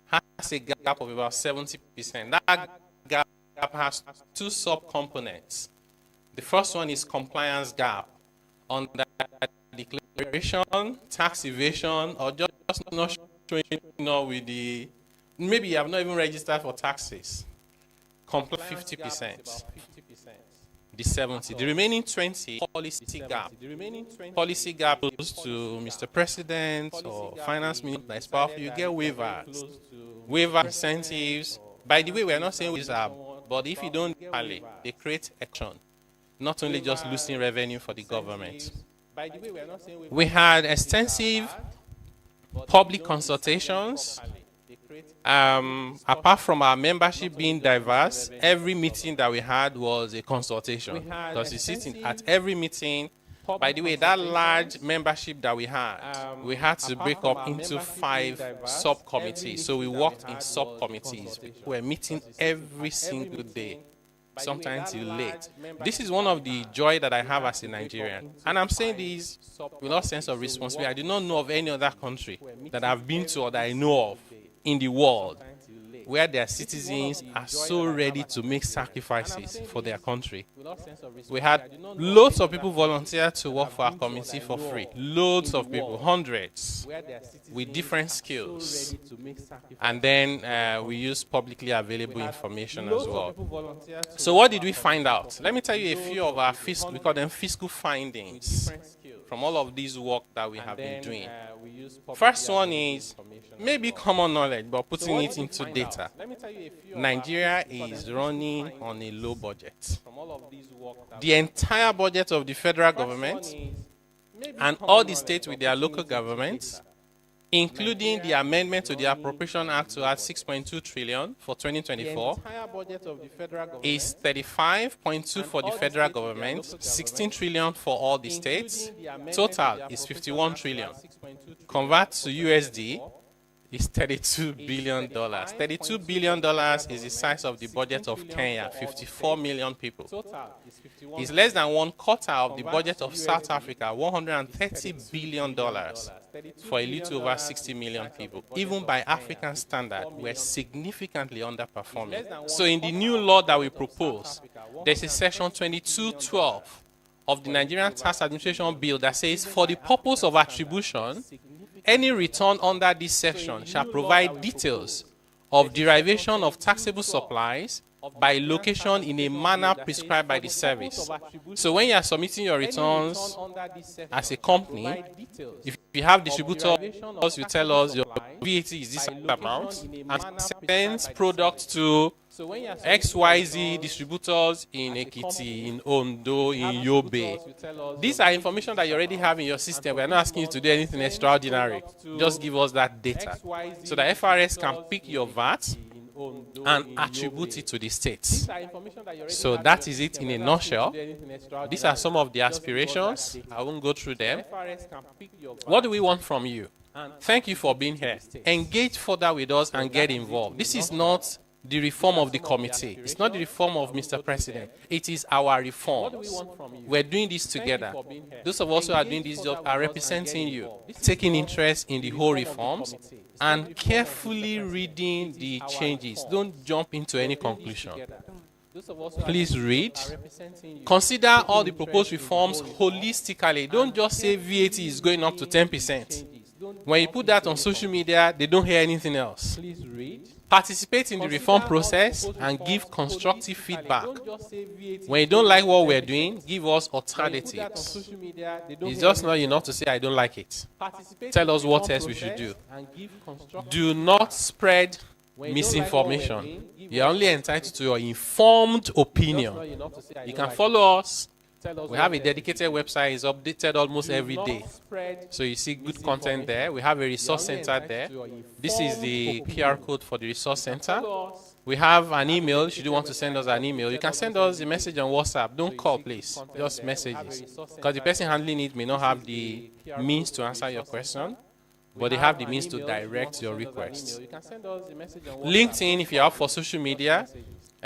has a gap of about 70%. That gap has two sub-components. The first one is compliance gap on the declaration, tax evasion, or just not showing with the, maybe you have not even registered for taxes. Comply 50%. The 70. The remaining 20, policy gap. Policy gap goes to Mr. President or Finance Minister that is powerful. You get waivers. Waiver incentives. By the way, we are not saying these are, but if you don't rally, they create action. Not only just losing revenue for the government. We had extensive public consultations. Apart from our membership being diverse, every meeting that we had was a consultation. Because you sit at every meeting. By the way, that large membership that we had to break up into 5 subcommittees. So we worked in subcommittees. We were meeting every single day, sometimes till late. This is one of the joy that I have as a Nigerian. And I'm saying this with no sense of responsibility. I do not know of any other country that I've been to or that I know of in the world where their citizens are so ready to make sacrifices for their country. We had loads of people volunteer to work for our committee for free. Loads of people, hundreds, with different skills. And then we use publicly available information as well. So what did we find out? Let me tell you a few of our fiscal, we call them fiscal findings from all of this work that we have been doing. First one is maybe common knowledge, but putting it into data. Nigeria is running on a low budget. The entire budget of the federal government and all the states with their local governments, including the amendment to the Appropriation Act to add 6.2 trillion for 2024, is 35.2 for the federal government, 16 trillion for all the states. Total is 51 trillion. Convert to USD is $32 billion. $32 billion is the size of the budget of Kenya, 54 million people. It's less than 1/4 of the budget of South Africa, $130 billion for a little over 60 million people. Even by African standard, we're significantly underperforming. So in the new law that we propose, there's a section 2212 of the Nigerian Tax Administration Bill that says, for the purpose of attribution, any return under this section shall provide details of derivation of taxable supplies by location in a manner prescribed by the service. So when you are submitting your returns as a company, if you have distributors, you tell us your VAT is this amount and sends product to XYZ distributors in Ekiti, in Ondo, in Yobe. These are information that you already have in your system. We are not asking you to do anything extraordinary. Just give us that data so that FRS can pick your VAT and attribute it to the states. So that is it in a nutshell. These are some of the aspirations. I won't go through them. What do we want from you? Thank you for being here. Engage further with us and get involved. This is not the reform of the committee. It's not the reform of Mr. President. It is our reforms. We're doing this together. Those of us who are doing this job are representing you, taking interest in the whole reforms and carefully reading the changes. Don't jump into any conclusion. Please read. Consider all the proposed reforms holistically. Don't just say VAT is going up to 10%. When you put that on social media, they don't hear anything else. Participate in the reform process and give constructive feedback. When you don't like what we're doing, give us alternatives. It's just not enough to say, I don't like it. Tell us what else we should do. Do not spread misinformation. You're only entitled to your informed opinion. You can follow us. We have a dedicated website. It's updated almost every day. So you see good content there. We have a resource center there. This is the QR code for the resource center. We have an email. Should you want to send us an email, you can send us a message on WhatsApp. Don't call, please. Just messages. Because the person handling it may not have the means to answer your question, but they have the means to direct your request. LinkedIn, if you're up for social media,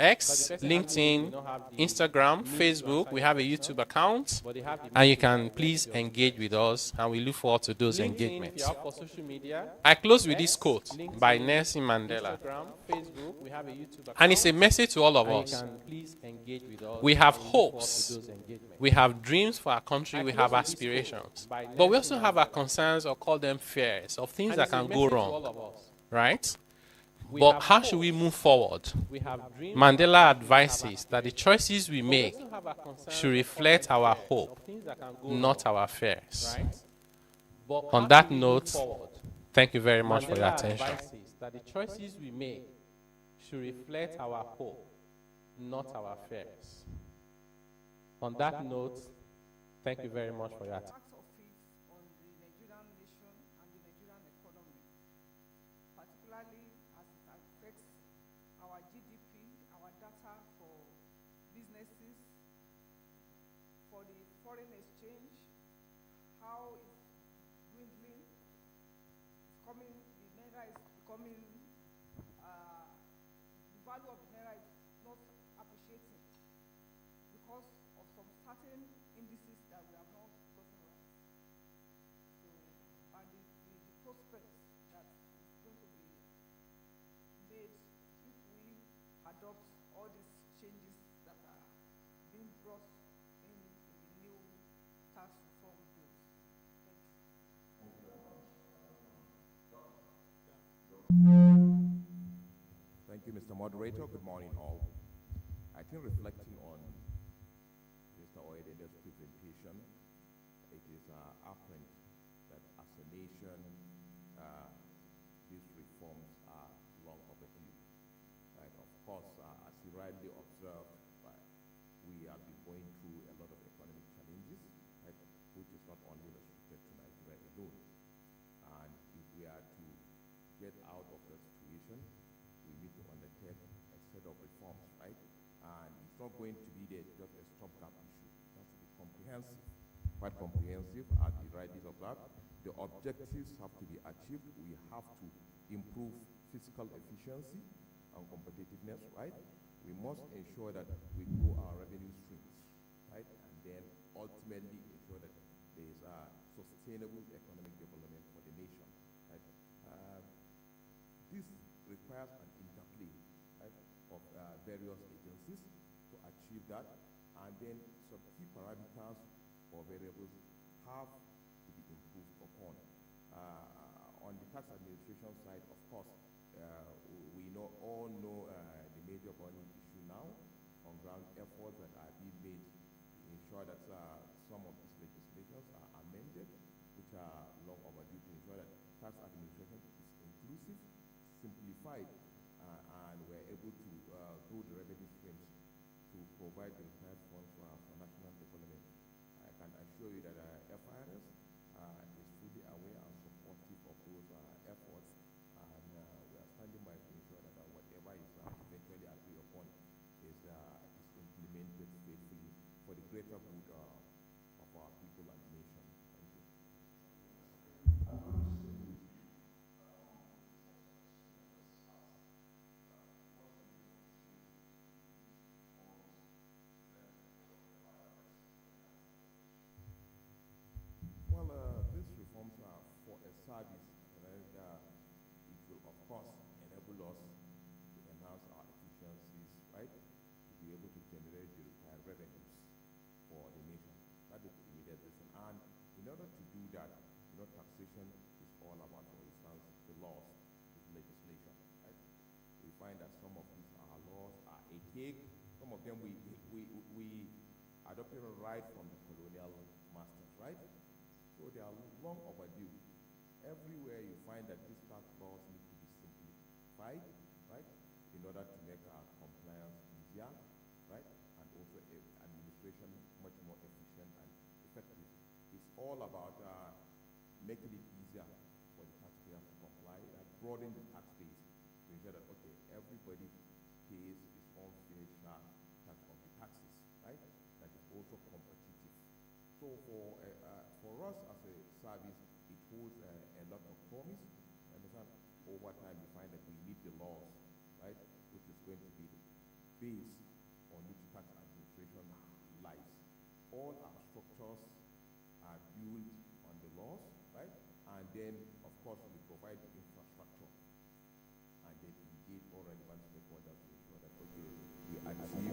X, LinkedIn, Instagram, Facebook. We have a YouTube account, and you can please engage with us, and we look forward to those engagements. I close with this quote by Nelson Mandela, and it's a message to all of us. We have hopes, we have dreams for our country, we have aspirations, but we also have our concerns, or call them fears, of things that can go wrong, right? But how should we move forward? Mandela advises that the choices we make should reflect our hope, not our fears. On that note, thank you very much for your attention. That the choices we make should reflect our hope, not our fears. On that note, thank you very much for your attention. Of it on the Nigerian nation and the Nigerian economy, particularly as it affects our GDP, our data for businesses, for the foreign exchange, how it's dwindling, the naira is becoming, the value of the naira is not appreciating because of some certain indices that we have not gotten right. So, and the prospects that is going to be made if we adopt all these changes that are being brought in the new tax reform bills. Thank you, Mr. Moderator. Good morning, all. I think reflecting on Mr. Oyede's presentation, it is apparent that as a nation, these reforms are long overdue. Right? Of course, as you rightly observed, we have been going through a lot of economic challenges, right, which is not only restricted to Nigeria alone. And if we are to get out of the situation, we need to undertake a set of reforms, right? And it's not going to be just a stopgap issue. It has to be comprehensive, quite comprehensive, as the rightly observed. The objectives have to be achieved. We have to improve fiscal efficiency and competitiveness, right? We must ensure that we grow our revenue streams, right? And then ultimately ensure that there is a sustainable economic development for the nation, right? This requires an interplay, right, of various agencies to achieve that, and then some key parameters or variables have to be improved upon. On the tax administration side, of course, we all know the major burning issue now, on ground efforts that are being made to ensure that some of these legislations are amended, which are long overdue, to ensure that tax administration is inclusive, simplified, and we're able to grow the revenue streams to provide the required funds for national development. I can assure you that FIRS is fully aware and supportive of those efforts, and we are standing by to ensure that whatever is eventually agreed upon is implemented faithfully for the greater good of our people and nation. Thank you. Well, these reforms are for a service, right? It will, of course, enable us to enhance our efficiencies, right? To be able to generate the required revenues for the nation. That is the immediate reason. And in order to do that, taxation is all about, for instance, the laws, the legislation, right? We find that some of these laws are archaic. Some of them we adopted right from the colonial masters, right? So they are long overdue. Everywhere you find that these tax laws need to be simplified, right, in order to make our compliance easier, right, and also administration much more efficient and effective. It's all about making it easier for the taxpayers to comply, broadening the tax base to ensure that, okay, everybody pays his own fair share tax of the taxes, right, that is also competitive. So for us as a service, it holds a lot of promise. Understand? Over time, we find that we need the laws, right, which is going to be base on which tax administration lies. All our structures are built on the laws, right? And then, of course, we provide the infrastructure and then engage all relevant stakeholders to ensure that, okay, we achieve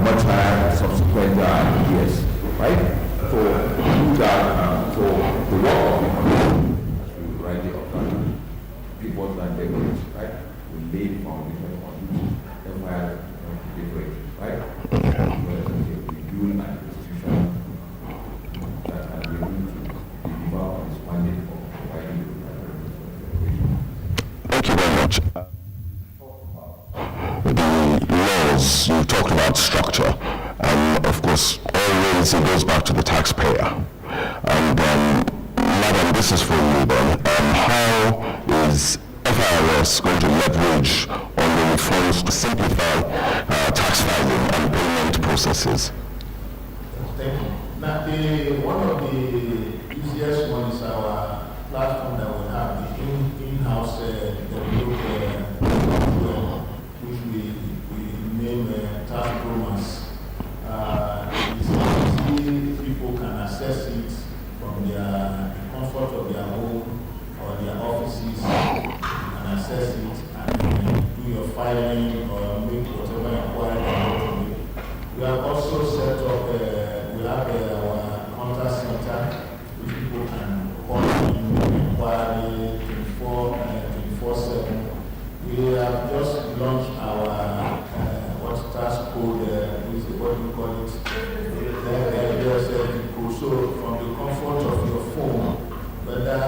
much higher subsequent years, right? So do that. So the work of the commission, as we rightly observed, people and decades, right? We lay the foundation on which empire to different, right? We build an institution that can be able to deliver on its mandate of providing the Thank you very much. The laws, you talked about structure, and of course, always it goes back to the taxpayer. And Madam, this is for you then. How is FIRS going to leverage on the reforms to simplify tax filing and payment processes? Thank you. Now, one of the easiest one is our platform that we have, the in-house which we name tax bromance. It's easy, people can access it from the comfort of their home or their offices. You can access it and do your filing or make whatever inquiry you want to make. We have also set up, we have our contact center, which people can call in, make inquiry 24/7. We have just launched our tax code, what do you call it? So from the comfort of your phone, whether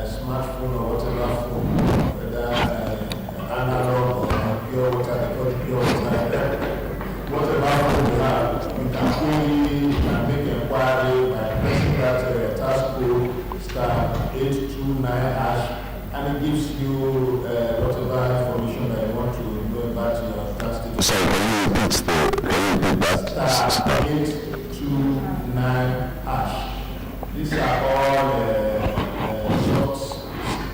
smartphone or whatever phone, whether analog or pure water, they call it pure water, whatever phone you have, you can make inquiry by pressing that tax code *829#, and it gives you whatever information that you want to know about your tax statement. Sorry, can you repeat that? *829#. These are all short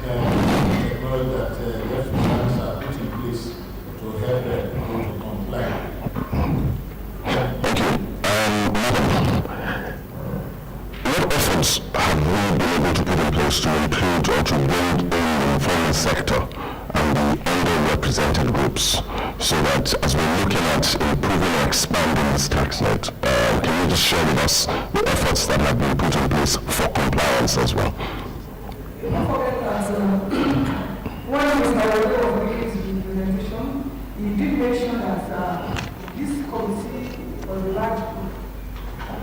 technology that refugees are put in place to help people to comply. What efforts have we been able to put in place to include or to bring in the informal sector and the underrepresented groups, so that as we're looking at improving and expanding this tax net, can you just share with us the efforts that have been put in place for compliance as well? Don't forget that when Mr. Wale was making his presentation, he did mention that this committee was a large group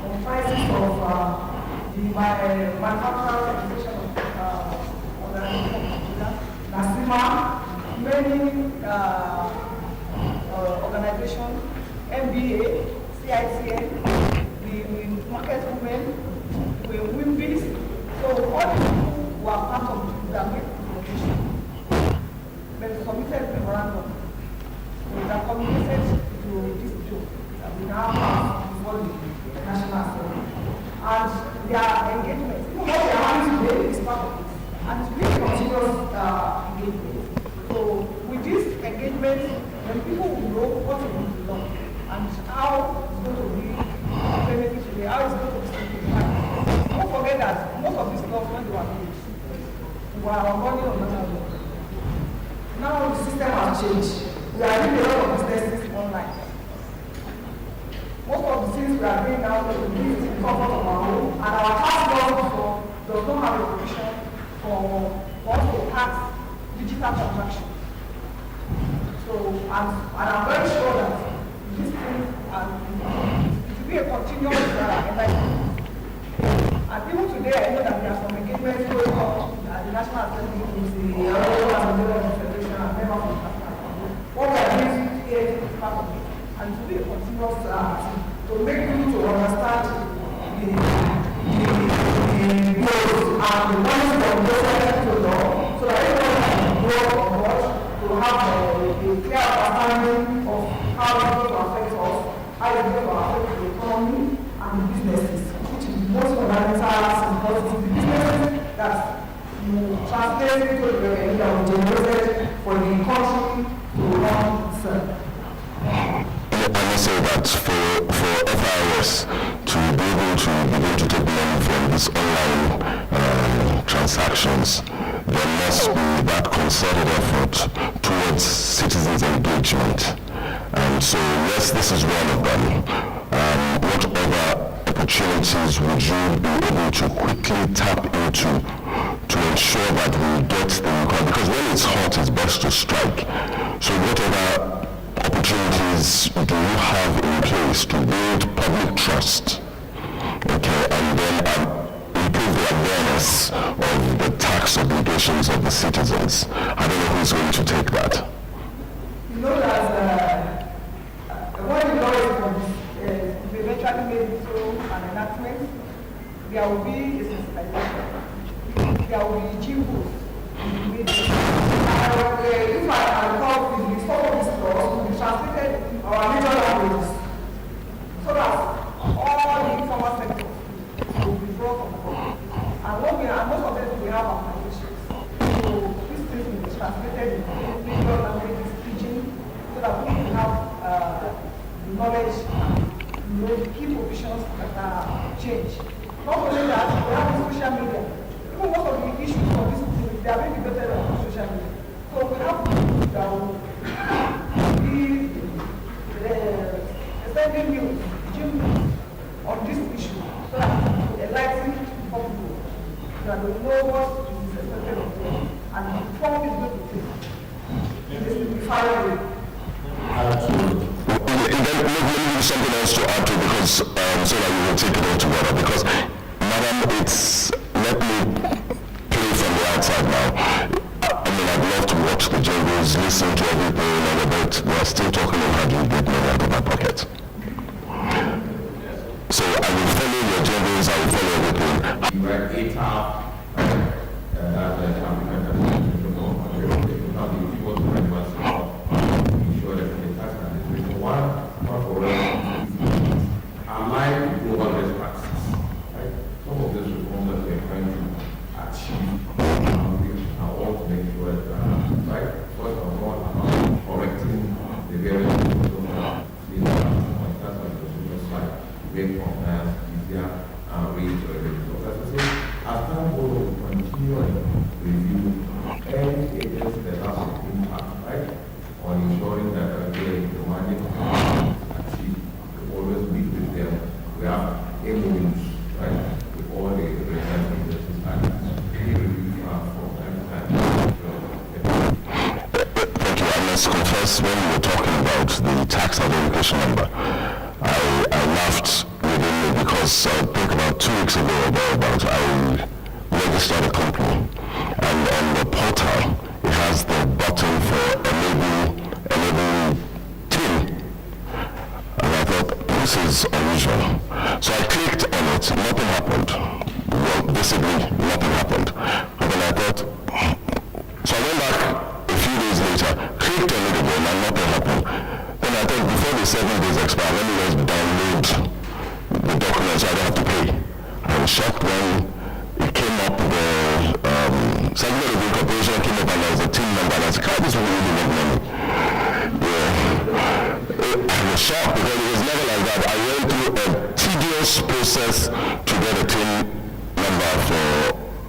comprises of the manufacturer organization of NASIMA, many organizations, MBA, CITN, the market women, WIMBIS. So all these people were part of the implementation. They submitted memorandum. They are communicated to this bill that we now have before the National Assembly. And their engagement, even what they are having today is part of it. And it's really continuous engagement. So with this engagement, then people will know what is going to be done and how it's going to be benefit today, how it's going to be simplified. Don't forget that most of these laws, when they were made, were running on another law. Now the system has changed. We are doing a lot of businesses online. Most of the things we are doing now, we do it in the comfort of our home, and our tax law before does not have a provision for us to tax digital transactions. So, and I'm very sure that this thing it will be a continuous enlightenment. And even today, I know that there are some engagements going on at the National Assembly with the Federation and members of the National Assembly. What we are doing here is part of it, and it will be a continuous thing to make people to understand the goals and the ones from those have a clear understanding of how it's going to affect us, how it's going to affect the economy and the businesses, which is the most fundamental, because it's the businesses that you translate into the revenue that will generate for the country to run itself. I must say that for FIS to be able to begin to take money from these online transactions, there must be that concerted effort towards citizens' engagement. And so, yes, this is one of them. What other opportunities would you be able to quickly tap into to ensure that we get the required? Because when it's hot, it's best to strike. So what other opportunities do you have in place to build public trust, okay, and then improve the awareness of the tax obligations of the citizens? I don't know who's going to take that. You know that when the law is eventually made into an enactment, there will be a sensitization. There will be jingles in the media. If I recall, some of these laws will be translated in our major languages, so that all the informal sectors will be brought on board. And most of them we have organizations. So these things will be translated in major languages, pidgin, so that we can have the knowledge and the key provisions that are changed. Not only that, we have the social media. Even most of the issues for this thing, they are being debated on social media. So we have to that will be sending news on this issue, so that we enlighten the public, so that we know what is expected of them and the form is going to take in this simplified way. Let me give you something else to add to, because so that you will take it all together. Because, madam, let me play from the outside now. I mean, I'd love to watch the jingles, listen to everything, and about we're still talking about how do you get money out of my pocket. So I will follow your jingles, I will follow everything. You write a tab align global best practices. Right? Some of these reforms that we're trying to achieve are all to make sure that, right, first of all, about correcting the various make compliance easier and raise your revenue. So as I say, as time goes on, we continue and review any agency that has an impact, right, on ensuring that again the money achieved, we always meet with them. We have MOUs, right, with all the relevant agencies and we review from time to time. Thank you. I must confess, when we were talking about the tax identification number, I laughed within me because I think about 2 weeks ago or thereabouts, I registered a company, and on the portal it has the button for enable TIN, and I thought this is unusual. So I clicked on it, nothing happened. Well, basically nothing happened. And then I thought, so I went back a few days later, clicked on it again, and nothing happened. Then I thought, before the 7 days expire, let me just download the document so I don't have to pay. I was shocked when it came up, the Certificate of Incorporation came up and there was a team number, and I said, this will really make money. Yeah. I was shocked because it was never like that. I went through a tedious process to get a team number for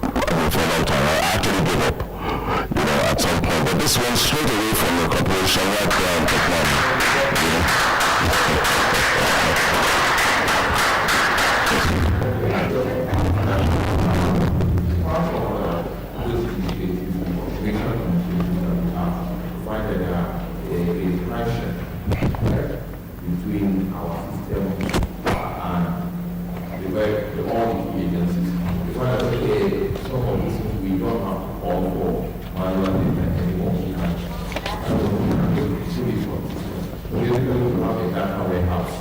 a long time. I actually gave up, at some point. But this one straight away from the corporation right there in technology. Between our system and all the agencies. We find that some of these things we don't have to call for manual data anymore. We can see it from systems. So basically we have a data warehouse,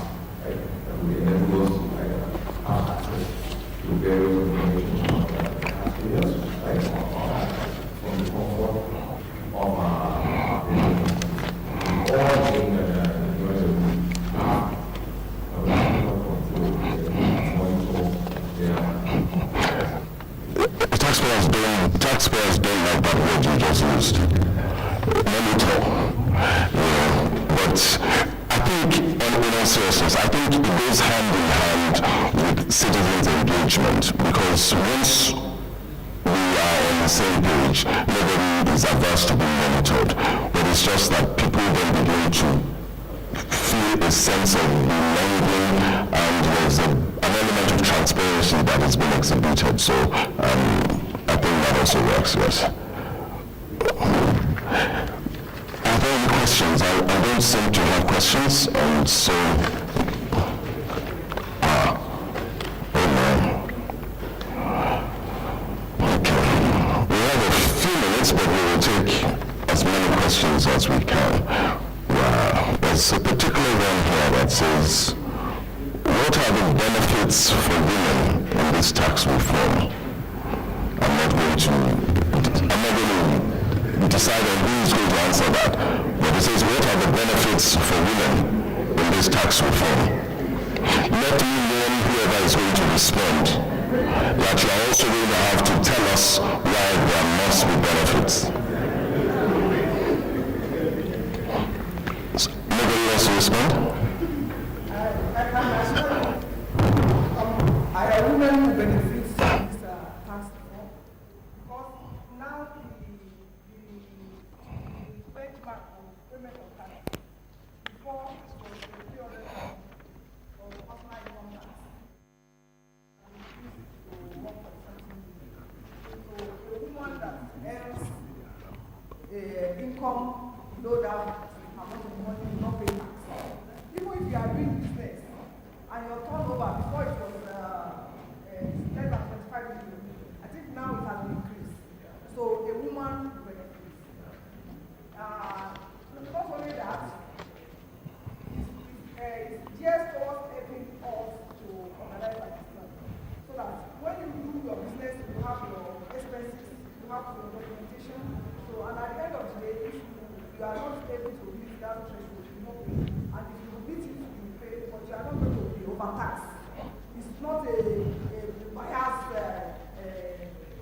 right, that will enable us to have access to various information from the comfort of our taxpayers don't like that word you just used. Monitor. But I think, in all seriousness, I think it goes hand in hand with citizens' engagement, because once we are on the same page, nobody is averse to being monitored. But it's just that people then begin to feel a sense of belonging, and there's an element of transparency that has been exhibited. So I think that also works, yes. Are there any questions? I don't seem to have questions, and so... But we will take as many questions as we can. There's a particular one here that says, what are the benefits for women in this tax reform? I'm not going to decide on who is going to answer that, but it says, what are the benefits for women in this tax reform? Let me warn whoever is going to respond that you are also going to have to tell us why there must be benefits. Nobody wants to respond? I women benefit from this tax reform, because now the benchmark of payment of tax before was 300,000 for personal income tax. So a woman that earns income below that amount of money will not pay tax. Even if you are doing business and your turnover before it was less than 25 million, I think now it has increased. So a woman benefits. Not only that, it's geared towards helping us to organize our business. So that when you do your business, you have your expenses, you have your documentation. So, and at the end of the day, if you are not able to meet that threshold, you will not pay. And if you meet it, you will pay, but you are not going to be overtaxed. It's not a biased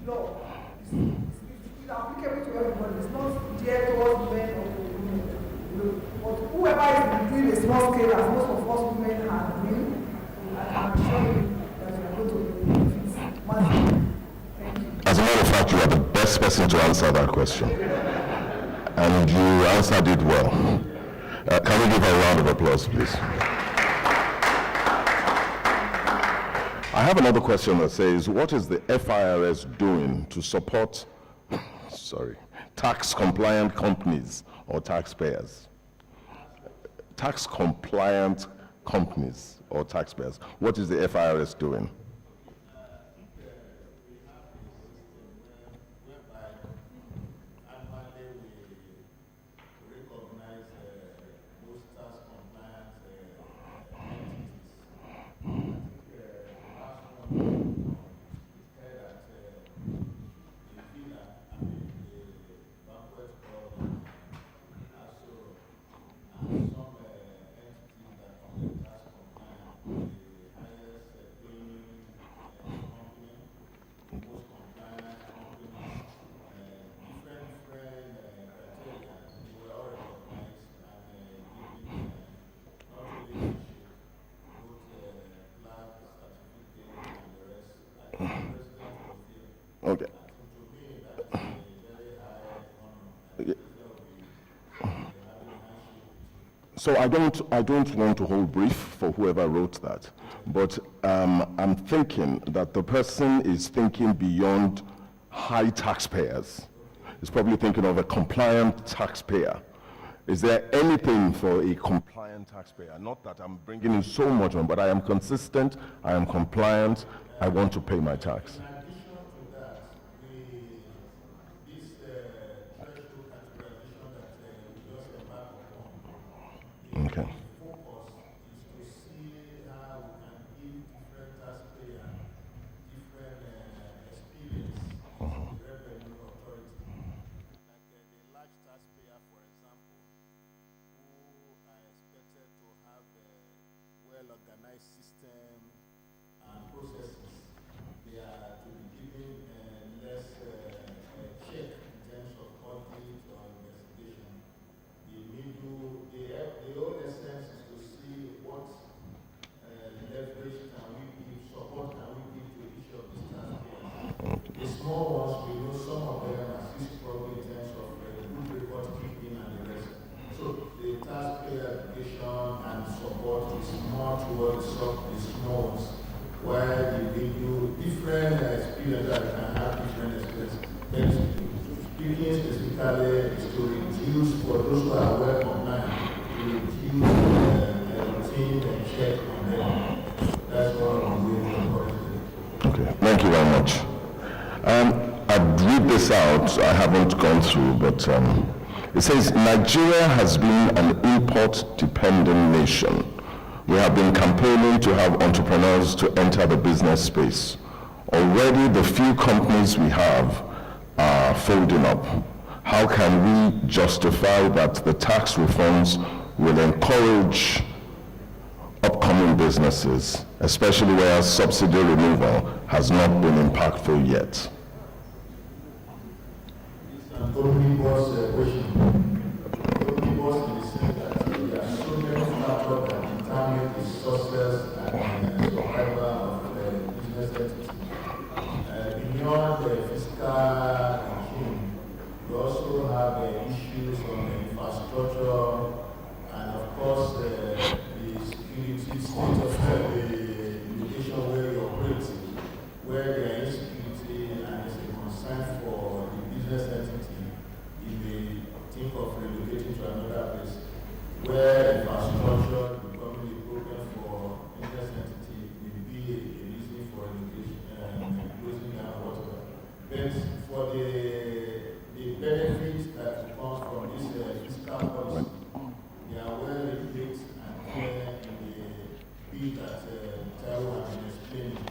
law. It's applicable to everybody. It's not geared towards men or women. But whoever is doing a small scale, as most of us women are doing, I'm sure that you are going to benefit massively. Thank you. As a matter of fact, you are the best person to answer that question. And you answered it well. Can we give a round of applause, please? I have another question that says, what is the FIRS doing to support tax compliant companies or taxpayers? Tax compliant companies or taxpayers. What is the FIRS doing? Okay. So I don't want to hold brief for whoever wrote that, but I'm thinking that the person is thinking beyond high taxpayers. He's probably thinking of a compliant taxpayer. Is there anything for a compliant taxpayer? Not that I'm bringing in so much on, but I am consistent, I am compliant, I want to pay my tax. Okay. Focus is to see how we can give different taxpayers different experience in the revenue authority. Like the large taxpayer, for example, who are expected to have a well-organized system and processes. They are to different experiences that can have different experiences. But speaking specifically, is to reduce, for those who are well compliant, to reduce routine and check on them. That's what I'm doing for Okay, thank you very much. I'd read this out, I haven't gone through, but it says, Nigeria has been an import-dependent nation. We have been campaigning to have entrepreneurs to enter the business space. Already the few companies we have are folding up. How can we justify that the tax reforms will encourage upcoming businesses, especially where subsidy removal has not been impactful yet? It's an omnibus question. Omnibus in the sense that there are so many factors that determine the success and survival of the business entity. Beyond the fiscal regime, we also have issues on the infrastructure and, of course, the security state of the location where you operate, where there is insecurity and is a concern for the business entity. You may think of relocating to another place where infrastructure becoming a problem for business entity may be a reason for relocation, closing down whatever. But for the benefits that come from this fiscal policy, they are well regulated and clear in the bill that Taiwo has been explaining.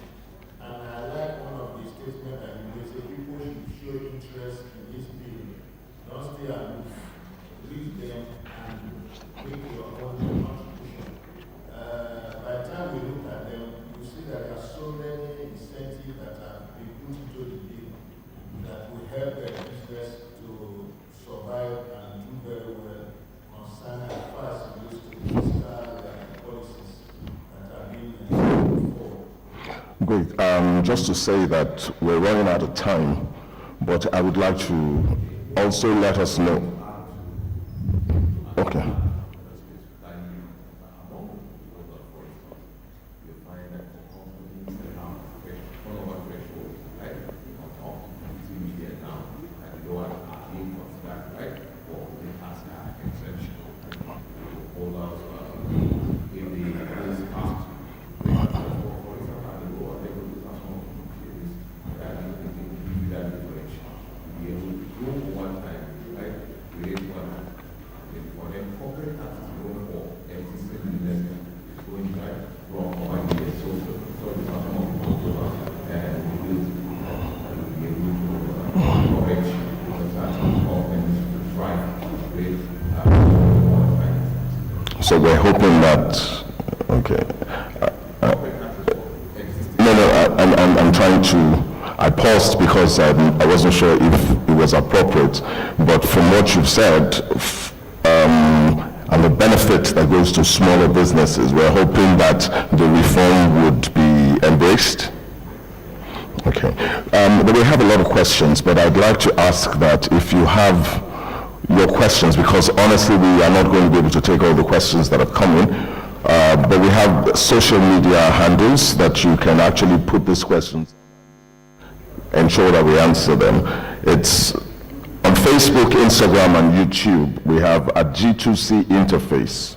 And I like one of the statements that you made, say people should show interest in this bill. Don't stay aloof. Read them and make your own contribution. By the time we look at them, you see that there are so many incentives that have been put into the bill that will help the business to survive and do very well concerning as far as it goes to fiscal policies that are being for. Great. Just to say that we're running out of time, but I would like to also let us know. Okay. So we're hoping that, okay. I'm trying to, I paused because I wasn't sure if it was appropriate, but from what you've said, and the benefit that goes to smaller businesses, we're hoping that the reform would be embraced. Okay. We have a lot of questions, but I'd like to ask that if you have your questions, because honestly we are not going to be able to take all the questions that have come in, but we have social media handles that you can actually put these questions, ensure that we answer them. It's on Facebook, Instagram, and YouTube. We have at G2C Interface.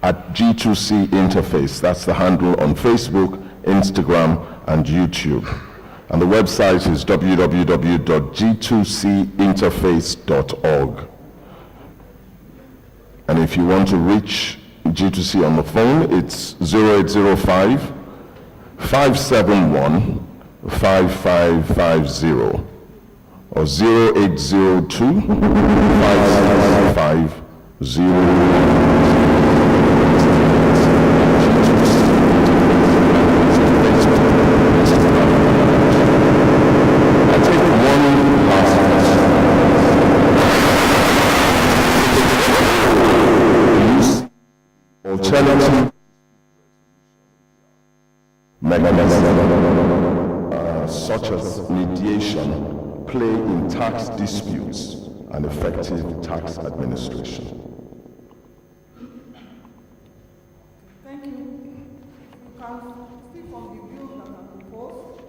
At G2C Interface, that's the handle on Facebook, Instagram, and YouTube. And the website is www.g2cinterface.org. And if you want to reach G2C on the phone, it's 0805 571 5550 or 0802 565 alternative mechanisms such as mediation play in tax disputes and effective tax administration. Thank you. You can speak on the bills that are proposed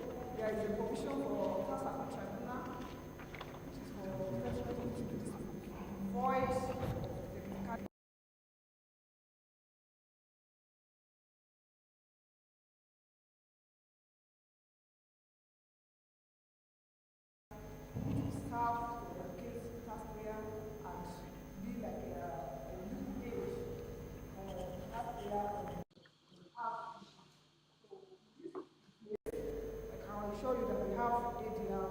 assure you that we have ADR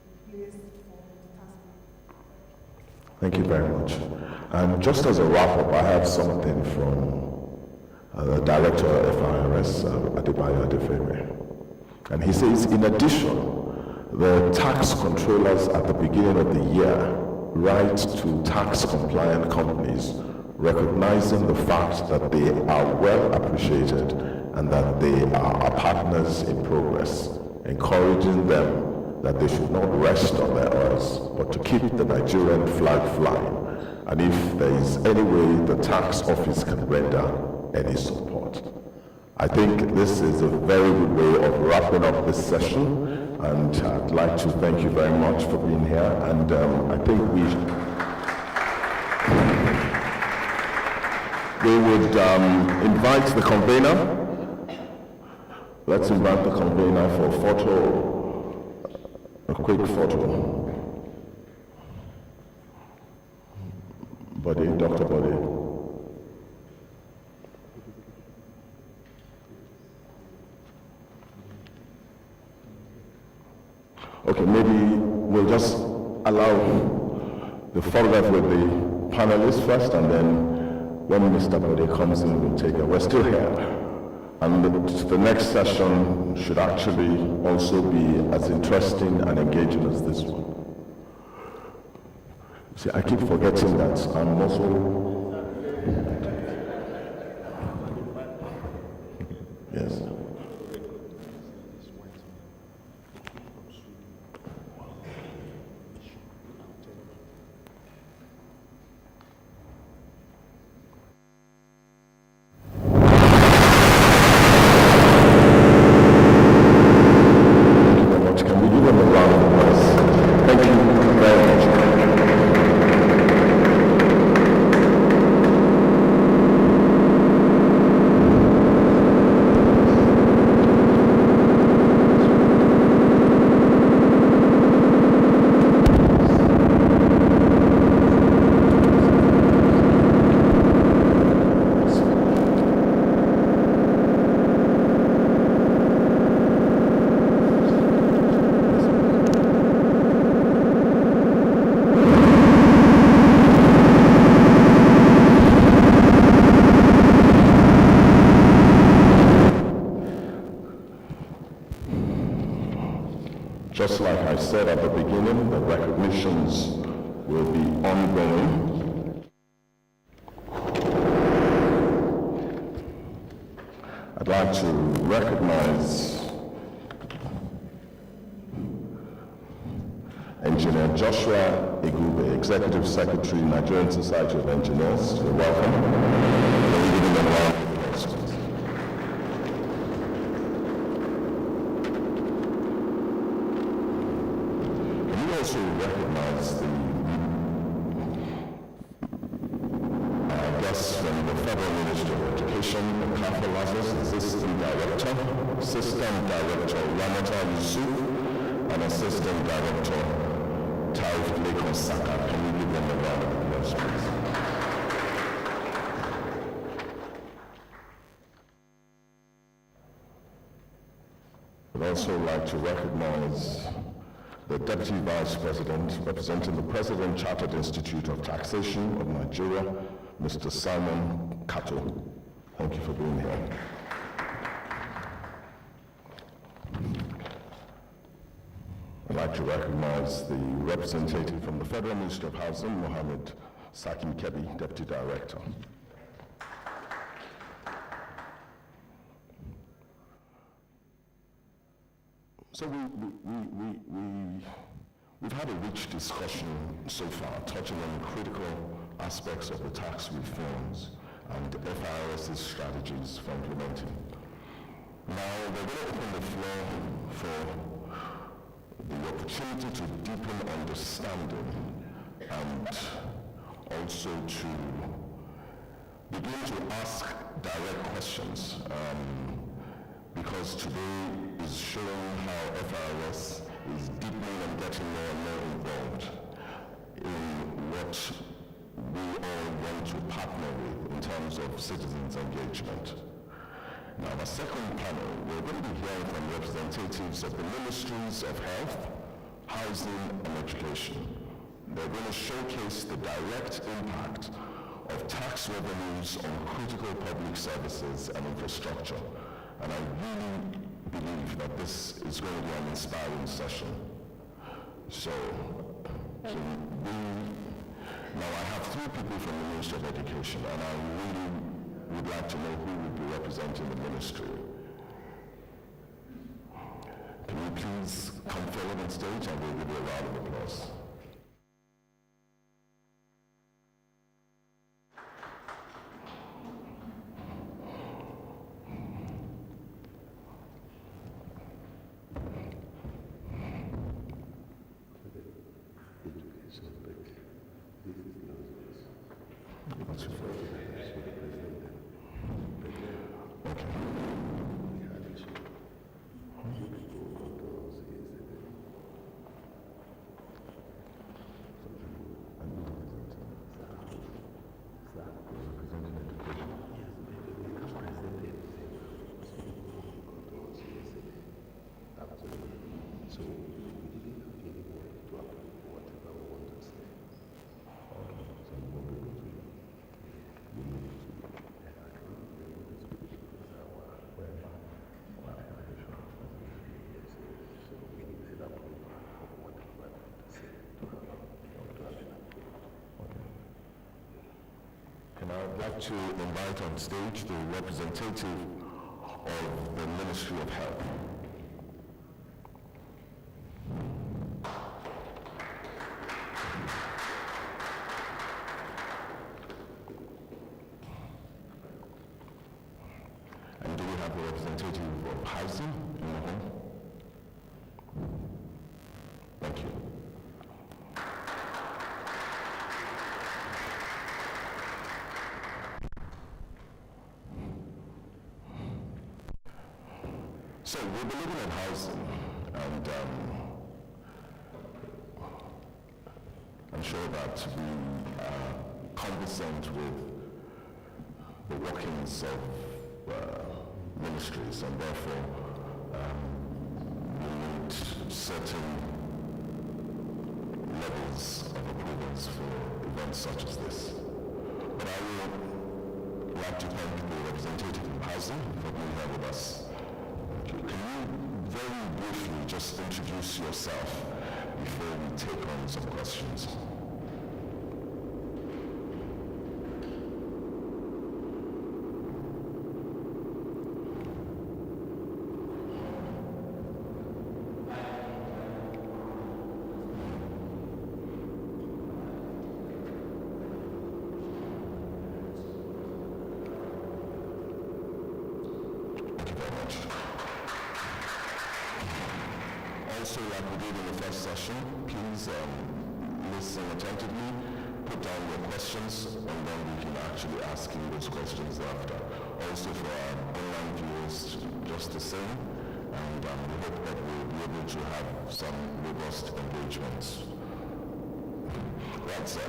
in place for the taxpayer. Thank you very much. And just as a wrap-up, I have something from the Director of FIRS, Adebayo Adefemi. And he says, in addition, the tax controllers at the beginning of the year write to tax-compliant companies recognizing the fact that they are well appreciated and that they are our partners in progress, encouraging them that they should not rest on their oars, but to keep the Nigerian flag flying, and if there is any way the tax office can render any support. I think this is a very good way of wrapping up this session, and I'd like to thank you very much for being here, and I think we would invite the convener. Let's invite the convener for a photo, a quick photo. Body, Dr. Body. Okay, maybe we'll just allow the photograph with the panelists first, and then when Mr. Bode comes in, we'll take it. We're still here. And the next session should actually also be as interesting and engaging as this one. See, I keep forgetting that I'm also... Yes. Just like I said at the beginning, the recognitions will be ongoing. I'd like to recognize Engineer Joshua Igube, Executive Secretary, Nigerian Society of Engineers. You're welcome. Also recognize the guests from the Federal Ministry of Education, Okafor Lazarus, Assistant Director Ramata Yusuf, and Assistant Director Taif Lekon Saka. Can you give them a round of applause, please? I'd also like to recognize the Deputy Vice President, representing the President Chartered Institute of Taxation of Nigeria, Mr. Simon Kato. Thank you for being here. I'd like to recognize the representative from the Federal Ministry of Housing, Mohammed Saki Kebi, Deputy Director. So we've had a rich discussion so far, touching on critical aspects of the tax reforms and FIRS's strategies for implementing. Now we're going to open the floor for the opportunity to deepen understanding and also to begin to ask direct questions. Because today is showing how FIRS is deepening and getting more and more involved in what we all want to partner with in terms of citizens' engagement. Now, the second panel, we're going to be hearing from representatives of the Ministries of Health, Housing and Education. They're going to showcase the direct impact of tax revenues on critical public services and infrastructure. And I really believe that this is going to be an inspiring session. So, now I have three people from the Ministry of Education, and I really would like to know who will be representing the ministry. Can you please come forward on stage and we'll give you a round of applause. I'd like to invite on stage the representative of the Ministry of Health. And do we have the representative of Housing in the room? Thank you. So we'll be looking at housing, and I'm sure that we are conversant with the workings of ministries, and therefore we need certain levels of approvals for events such as this. But I would like to thank the representative of housing for being here with us. Can you very briefly just introduce yourself before we take on some questions? Also, like we did in the first session, please listen attentively, put down your questions, and then we can actually ask you those questions after. Also for our online viewers, just the same, and we hope that we'll be able to have some robust engagements. Right, sir.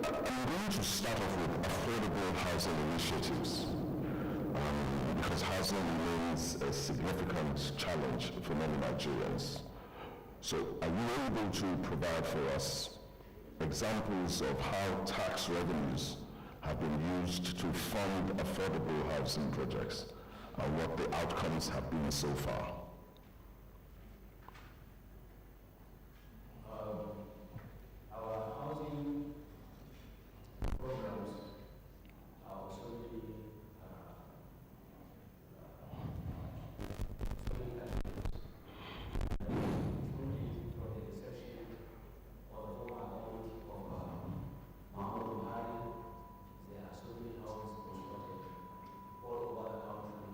I'm going to start off with affordable housing initiatives. Because housing remains a significant challenge for many Nigerians. So are you able to provide for us examples of how tax revenues have been used to fund affordable housing projects and what the outcomes have been so far? Our housing programs are also all over the country,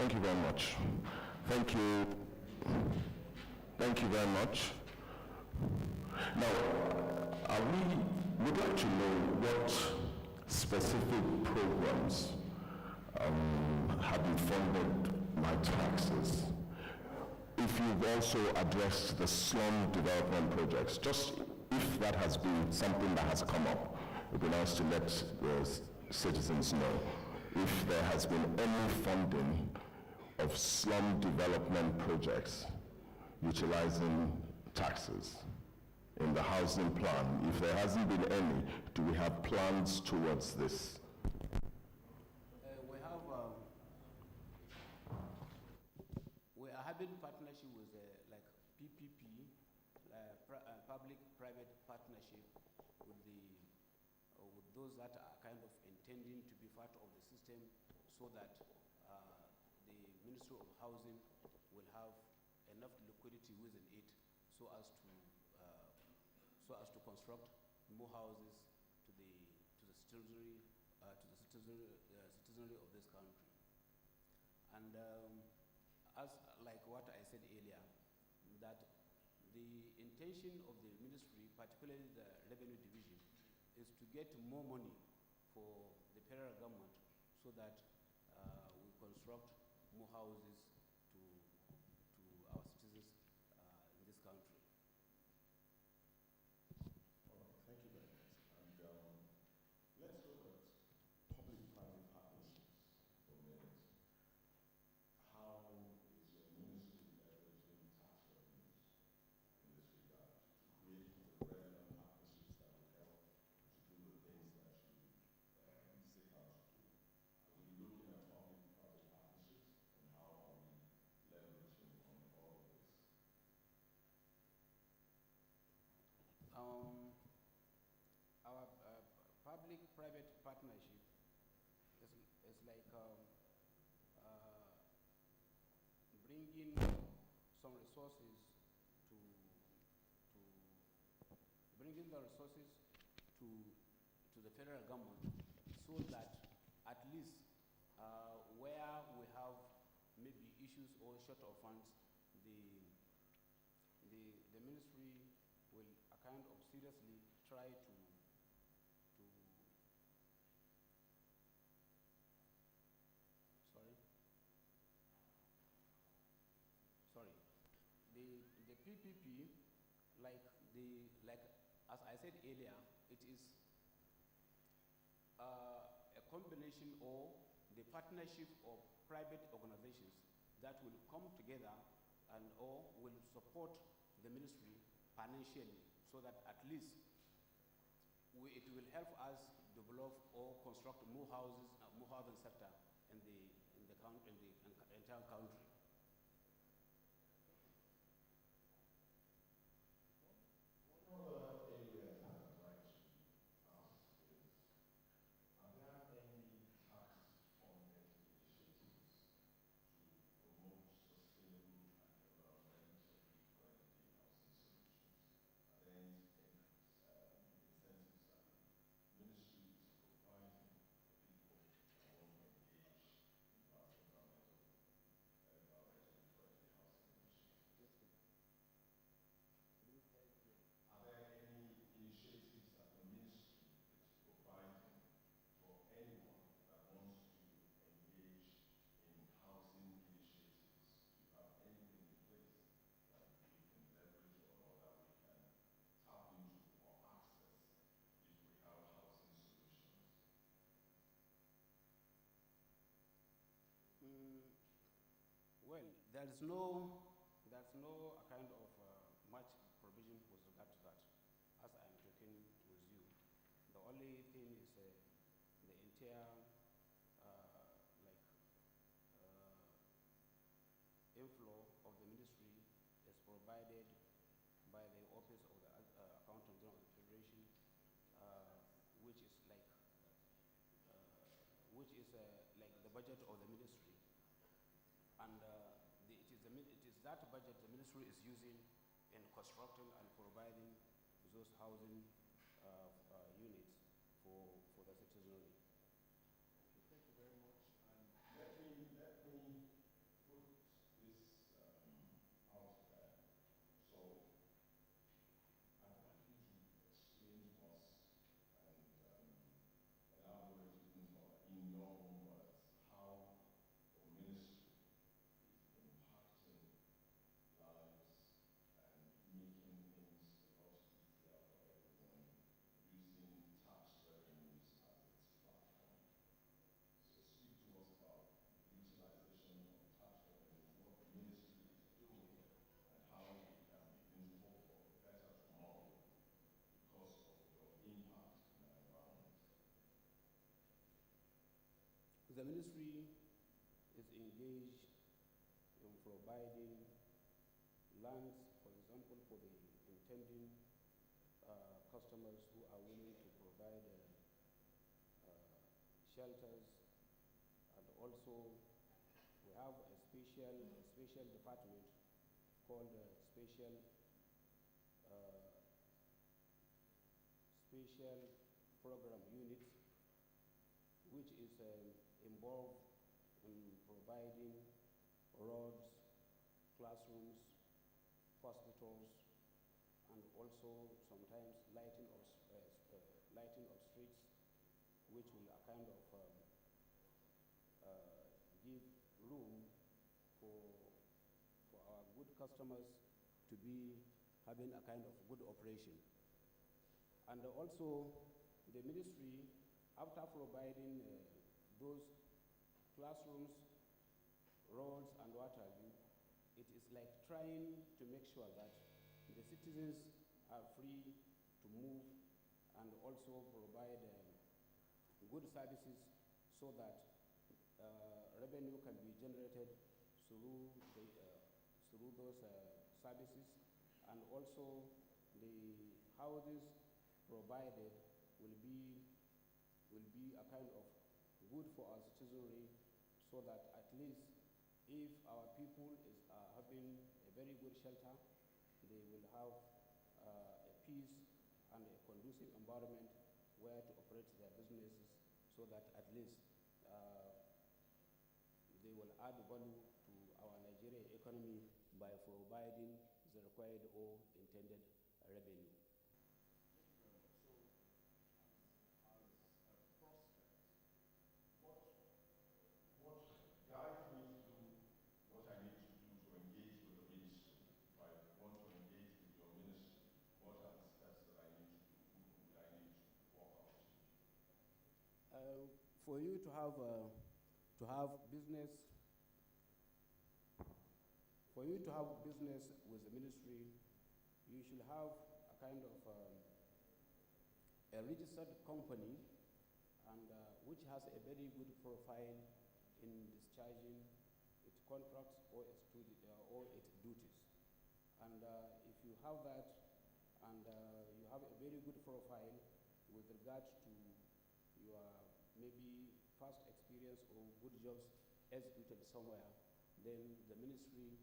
Thank you very much. Thank you. Thank you very much. Now, we'd like to know what specific programs have been funded by taxes. If you've also addressed the slum development projects, just if that has been something that has come up, it would be nice to let the citizens know if there has been any funding of slum development projects utilizing taxes in the housing plan. If there hasn't been any, do we have plans towards this? We are having partnership with like PPP, public-private partnership with with those that are kind of intending to be part of the system, so that the Ministry of Housing will have enough liquidity within it, so as to construct more houses to the citizenry of this country. And as like what I said earlier, that the intention of the ministry, particularly the revenue division, is to get more money for the federal government, so that we construct more houses to our citizens in this country. All right, thank you very much. And let's look at public-private partnerships for a minute. How is your ministry leveraging tax revenues in this regard to create the regular partnerships that will help to do the things that you set out to do? Are we looking at public-private partnerships, and how are we leveraging on all of this? Our public-private partnership is like bringing some resources to the federal government, so that at least where we have maybe issues or short of funds, the ministry will kind of seriously try to the PPP, like as I said earlier, it is a combination or the partnership of private organizations that will come together and or will support the ministry financially, so that at least it will help us develop or construct more houses, more housing sector in the entire country. One other area that I'd like to ask is, are there any tax-funded initiatives to promote sustainable and environmentally friendly housing solutions? Are there any incentives that the ministry is providing for people that want to engage in environmentally friendly housing initiatives? Are there any initiatives that the ministry is providing for anyone that wants to engage in housing initiatives? Do you have anything in place that we can leverage or that we can tap into or access if we have housing solutions? Well, there's no kind of much provision with regard to that. As I'm talking with you, the only thing is the entire inflow of the ministry is provided by the Office of the Accountant General of the Federation, which is like the budget of the ministry, and it is that budget the ministry is using in constructing and providing those housing units for the citizenry. Thank you very much. And let me the ministry is engaged in providing lands, for example, for the intending customers who are willing to provide shelters, and also we have a special department called special program unit, which is involved in providing roads, classrooms, hospitals, and also sometimes lighting of streets, which will kind of give room for our good customers to be having a kind of good operation. And also the ministry, after providing those classrooms, roads, and what have you, it is like trying to make sure that the citizens are free to move and also provide good services so that revenue can be generated through those services, and also the houses provided will be a kind of good for our citizenry, so that at least if our people is having a very good shelter, they will have a peace and a conducive environment where to operate their businesses, so that at least they will add value to our Nigerian economy by providing the required or intended revenue. For you to have business, with the ministry, you should have a kind of a registered company, and which has a very good profile in discharging its contracts or its duties. And if you have that, and you have a very good profile with regard to your maybe past experience or good jobs executed somewhere, then the ministry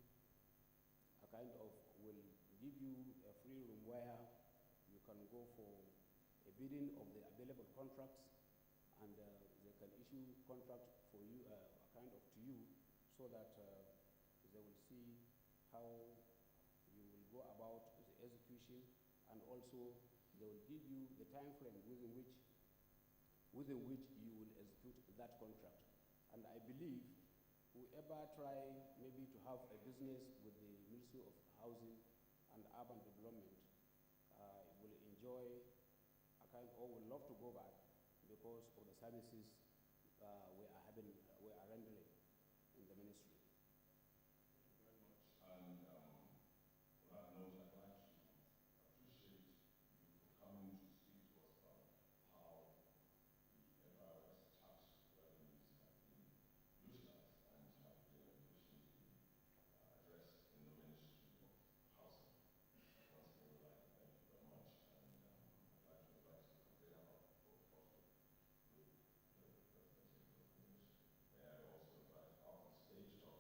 kind of will give you a free room where you can go for a bidding of the available contracts, and they can issue contract for you, kind of to you, so that they will see how you will go about the execution, and also they will give you the time frame within which you will execute that contract. And I believe whoever try maybe to have a business with the Ministry of Housing and Urban Development will enjoy a kind, or will love to go back because of the services we are rendering in the ministry. Thank you very much. And on that note, I'd like to appreciate you for coming to speak to us about how the FRS tax revenues have been utilized and have been efficiently addressed in the Ministry of Housing. Once again, we'd like to thank you very much, and I'd like to invite the convener of the representative of the Ministry. May I also invite off the stage Dr.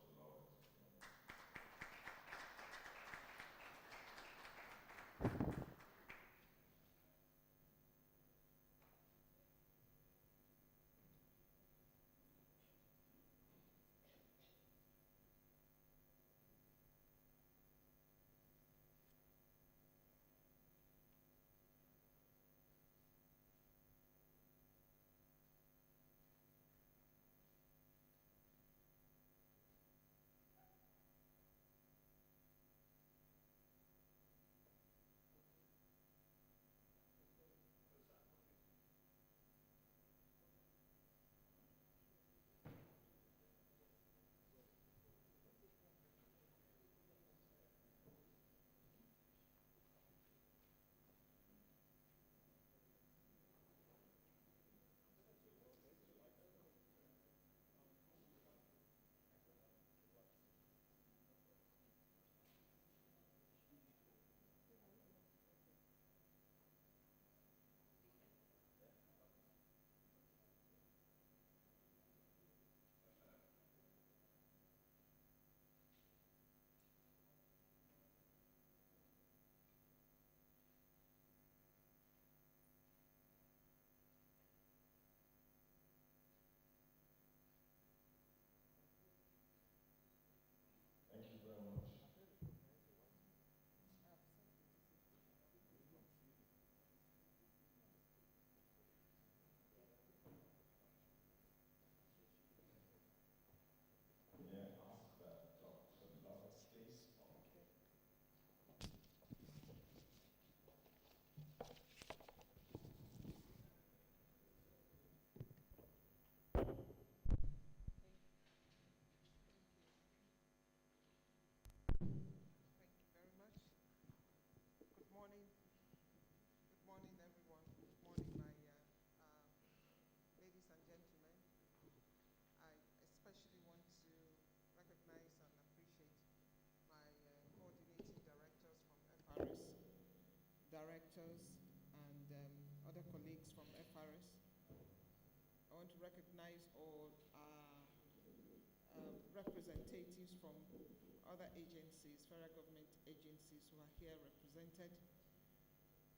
colleagues from FRS. I want to recognize all representatives from other agencies, federal government agencies who are here represented.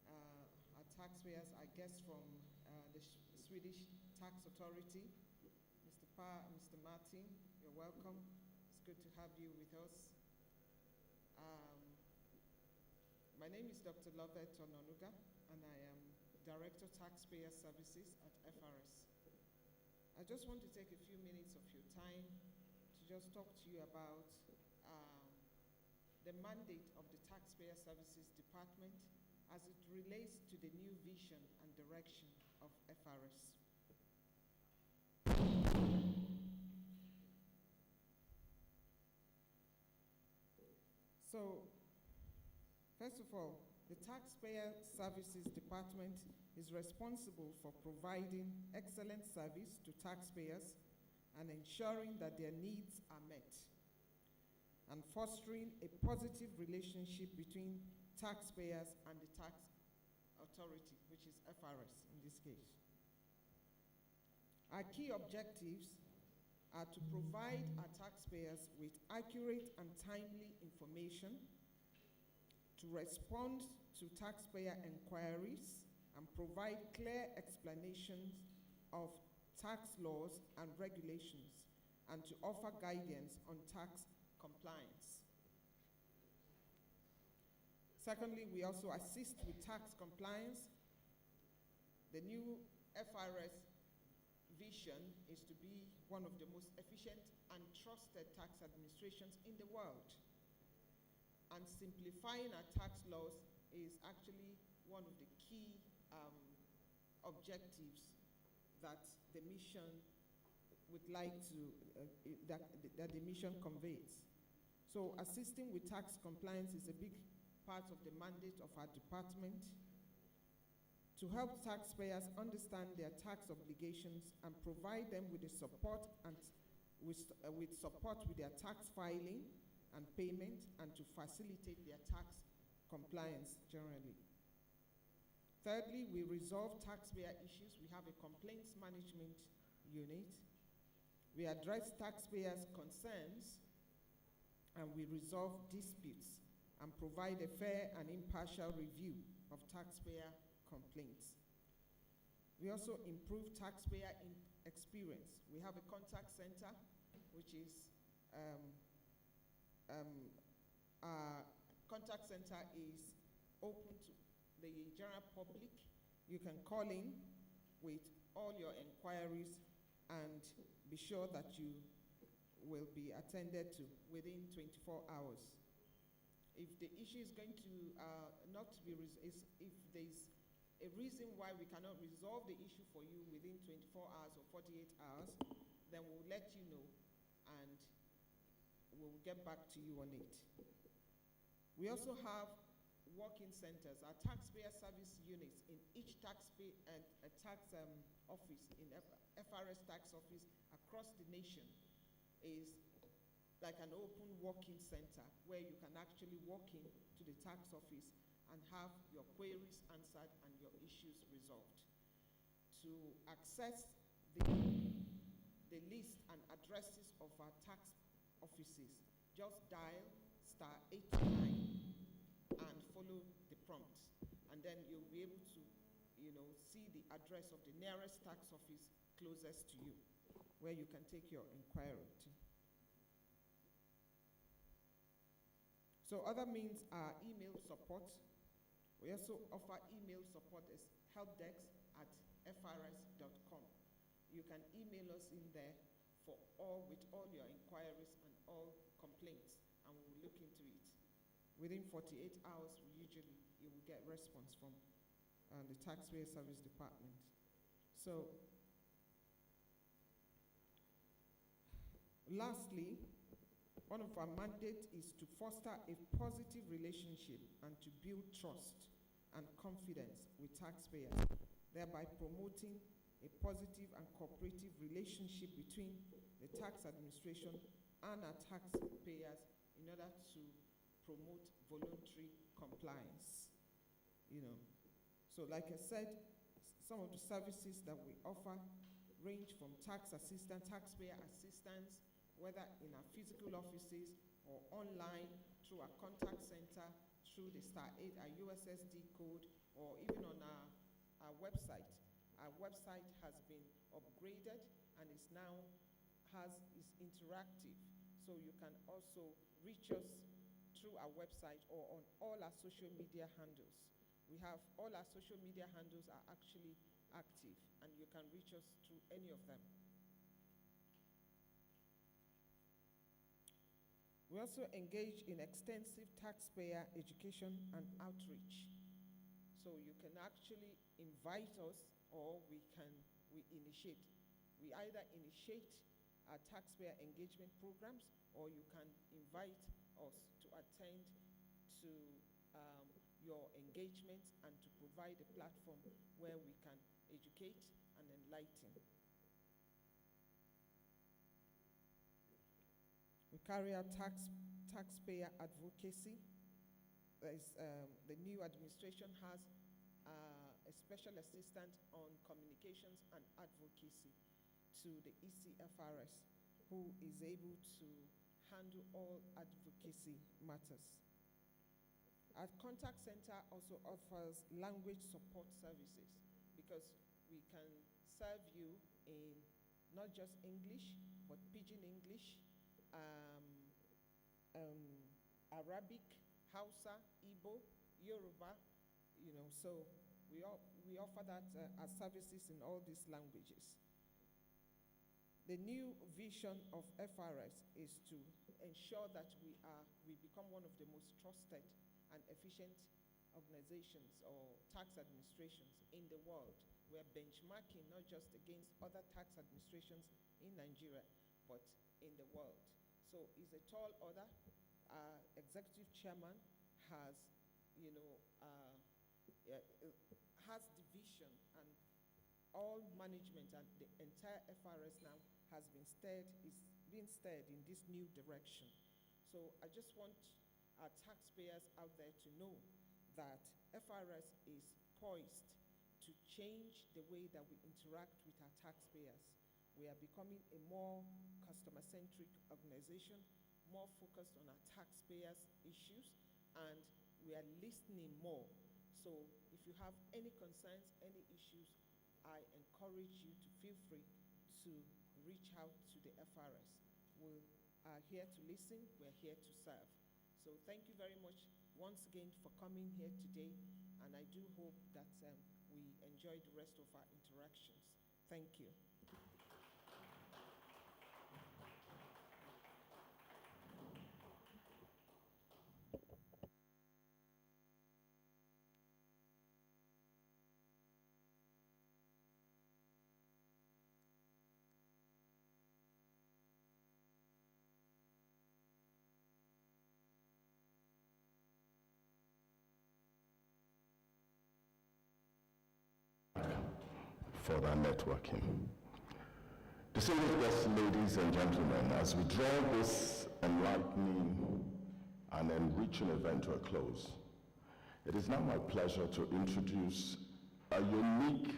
Our taxpayers, our guests from the Swedish Tax Authority, Mr. Pa and Mr. Martin, you're welcome. It's good to have you with us. My name is Dr. Lovett Ononuga, and I am Director Taxpayer Services at FRS. I just want to take a few minutes of your time to just talk to you about the mandate of the Taxpayer Services Department as it relates to the new vision and direction of FRS. So, first of all, the Taxpayer Services Department is responsible for providing excellent service to taxpayers and ensuring that their needs are met, and fostering a positive relationship between taxpayers and the tax authority, which is FRS in this case. Our key objectives are to provide our taxpayers with accurate and timely information, to respond to taxpayer inquiries, and provide clear explanations of tax laws and regulations, and to offer guidance on tax compliance. Secondly, we also assist with tax compliance. The new FRS vision is to be one of the most efficient and trusted tax administrations in the world. And simplifying our tax laws is actually one of the key objectives that the mission would like to, that the mission conveys. So assisting with tax compliance is a big part of the mandate of our department to help taxpayers understand their tax obligations and provide them with the support and with support with their tax filing and payment, and to facilitate their tax compliance generally. Thirdly, we resolve taxpayer issues. We have a complaints management unit. We address taxpayers' concerns, and we resolve disputes and provide a fair and impartial review of taxpayer complaints. We also improve taxpayer experience. We have a contact center, which is, our contact center is open to the general public. You can call in with all your inquiries and be sure that you will be attended to within 24 hours. If the issue is going to not be, if there's a reason why we cannot resolve the issue for you within 24 hours or 48 hours, then we'll let you know and we'll get back to you on it. We also have walk-in centers, our taxpayer service units in each tax office, in FRS tax office across the nation, is like an open walk-in center where you can actually walk in to the tax office and have your queries answered and your issues resolved. To access the list and addresses of our tax offices, just dial *829 and follow the prompts, and then you'll be able to, see the address of the nearest tax office closest to you, where you can take your inquiry to. So other means are email support. We also offer email support as helpdesk@frs.com. You can email us in there with all your inquiries and all complaints, and we will look into it. Within 48 hours, you will get response from the Taxpayer Service Department. So, lastly, one of our mandates is to foster a positive relationship and to build trust and confidence with taxpayers, thereby promoting a positive and cooperative relationship between the tax administration and our taxpayers in order to promote voluntary compliance. So like I said, Some of the services that we offer range from tax assistance, taxpayer assistance, whether in our physical offices or online, through our contact center, through the Star 8, our USSD code, or even on our website. Our website has been upgraded and is now is interactive. So you can also reach us through our website or on all our social media handles. We have all our social media handles are actually active, and you can reach us through any of them. We also engage in extensive taxpayer education and outreach. So you can actually invite us, or we initiate. We either initiate our taxpayer engagement programs, or you can invite us to attend to your engagements and to provide a platform where we can educate and enlighten. We carry out taxpayer advocacy. The new administration has a special assistant on communications and advocacy to the ECFRS, who is able to handle all advocacy matters. Our contact center also offers language support services, because we can serve you in not just English, but Pidgin English, Arabic, Hausa, Igbo, Yoruba, so we offer that as services in all these languages. The new vision of FRS is to ensure that we become one of the most trusted and efficient organizations or tax administrations in the world. We're benchmarking not just against other tax administrations in Nigeria, but in the world. So it's a tall order. Executive chairman has, has the vision, and all management and the entire FRS now is being steered in this new direction. So I just want our taxpayers out there to know that FRS is poised to change the way that we interact with our taxpayers. We are becoming a more customer-centric organization, more focused on our taxpayers' issues, and we are listening more. So if you have any concerns, any issues, I encourage you to feel free to reach out to the FRS. We are here to listen, we're here to serve. So thank you very much once again for coming here today, and I do hope that we enjoy the rest of our interactions. Thank you. For that networking. Distinguished guests, ladies and gentlemen, as we draw this enlightening and enriching event to a close, it is now my pleasure to introduce a unique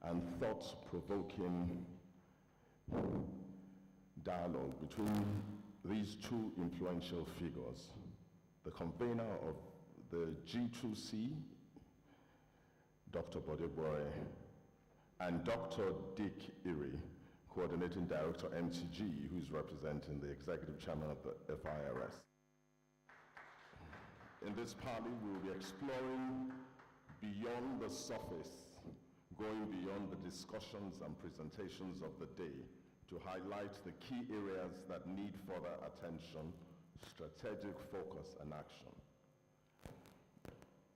and thought-provoking dialogue between these two influential figures, the convener of the G2C, Dr. Bodeboy, and Dr. Dick Erie, Coordinating Director MTG, who's representing the Executive Chairman of the FIRS. In this party, we'll be exploring beyond the surface, going beyond the discussions and presentations of the day to highlight the key areas that need further attention, strategic focus, and action.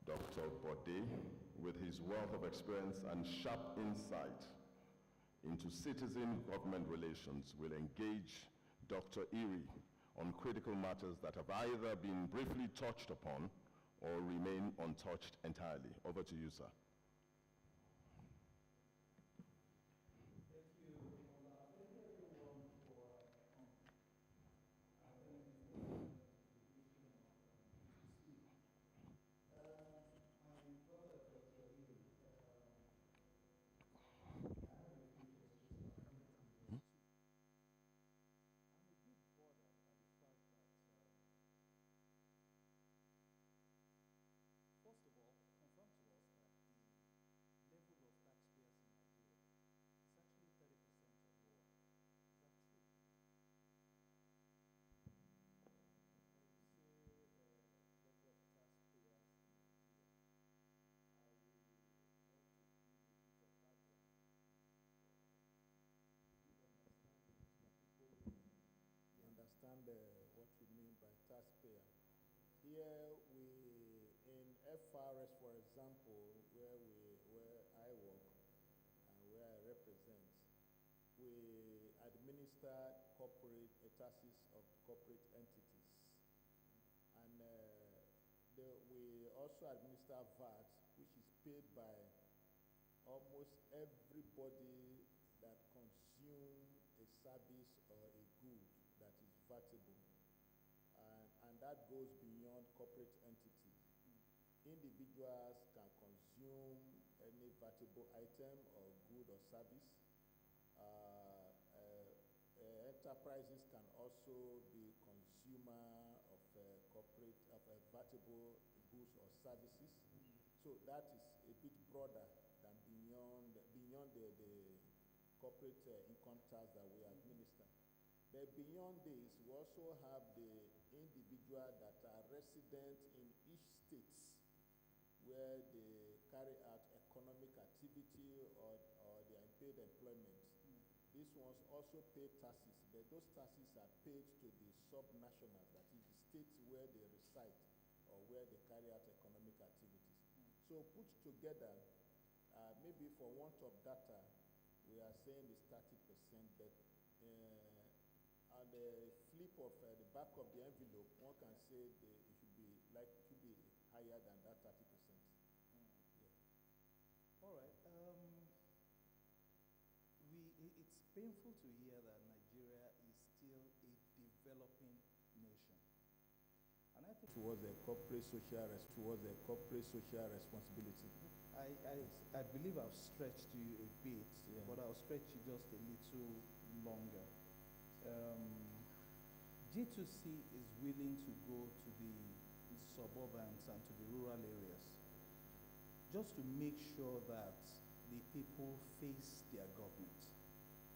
Dr. Bode, with his wealth of experience and sharp insight into citizen-government relations, will engage Dr. Erie on critical matters that have either been briefly touched upon or remain untouched entirely. Over to you, sir. here in FRS, for example, where I work and where I represent, we administer corporate taxes of corporate entities. And we also administer VAT, which is paid by almost everybody that consumes a service or a good that is vatable. And that goes beyond corporate entity. Individuals can consume any vatable item or good or service. Enterprises can also be consumer of corporate vatable goods or services. So that is a bit broader than beyond the corporate income tax that we administer. But beyond this, we also have the individual that are resident in each state where they carry out economic activity or they are paid employment. These ones also pay taxes, but those taxes are paid to the sub-nationals, that is the states where they reside or where they carry out economic activities. So put together, maybe for want of data, we are saying it's 30%, but on the flip of the back of the envelope, one can say it should be higher than that 30%. Yeah. All right. It's painful to hear that Nigeria is still a developing nation, and I think towards a corporate social responsibility. I believe I've stretched you a bit, Yeah. but I'll stretch you just a little longer. G2C is willing to go to the suburbans and to the rural areas just to make sure that the people face their government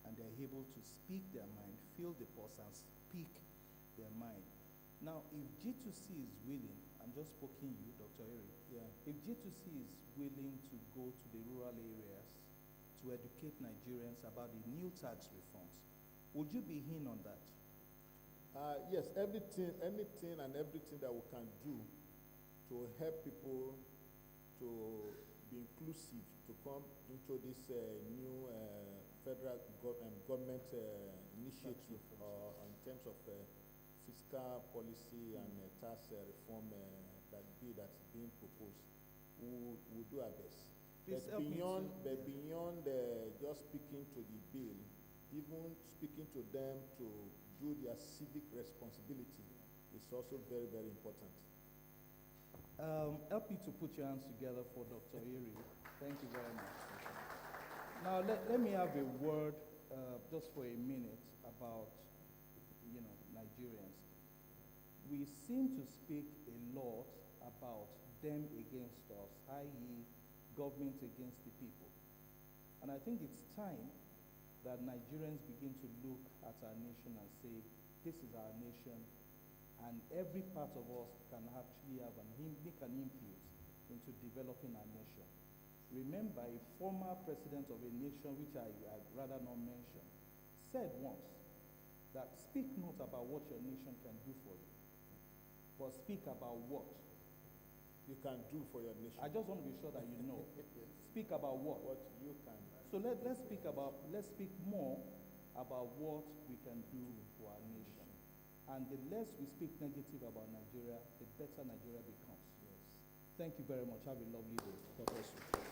and they're able to speak their mind, feel the pulse and speak their mind. Now, if G2C is willing, I'm just poking you, Dr. Eri, if G2C is willing to go to the rural areas to educate Nigerians about the new tax reforms, would you be in on that? Yes, anything and everything that we can do to help people to be inclusive, to come into this new federal government initiative in terms of fiscal policy and tax reform that's being proposed, we'll do our best. Please But beyond just speaking to the bill, even speaking to them to do their civic responsibility is also very, very important. Help me to put your hands together for Dr. Eri. Thank you very much. Now, let me have a word just for a minute about, Nigerians. We seem to speak a lot about them against us, i.e. government against the people. And I think it's time that Nigerians begin to look at our nation and say, this is our nation, and every part of us can actually make an input into developing our nation. Remember, a former president of a nation, which I'd rather not mention, said once that speak not about what your nation can do for you, but speak about what you can do for your nation. I just want to be sure that you know. Speak about what you can. So let's speak more about what we can do for our nation. And the less we speak negative about Nigeria, the better Nigeria becomes. Yes. Thank you very much. Have a lovely day. God bless you.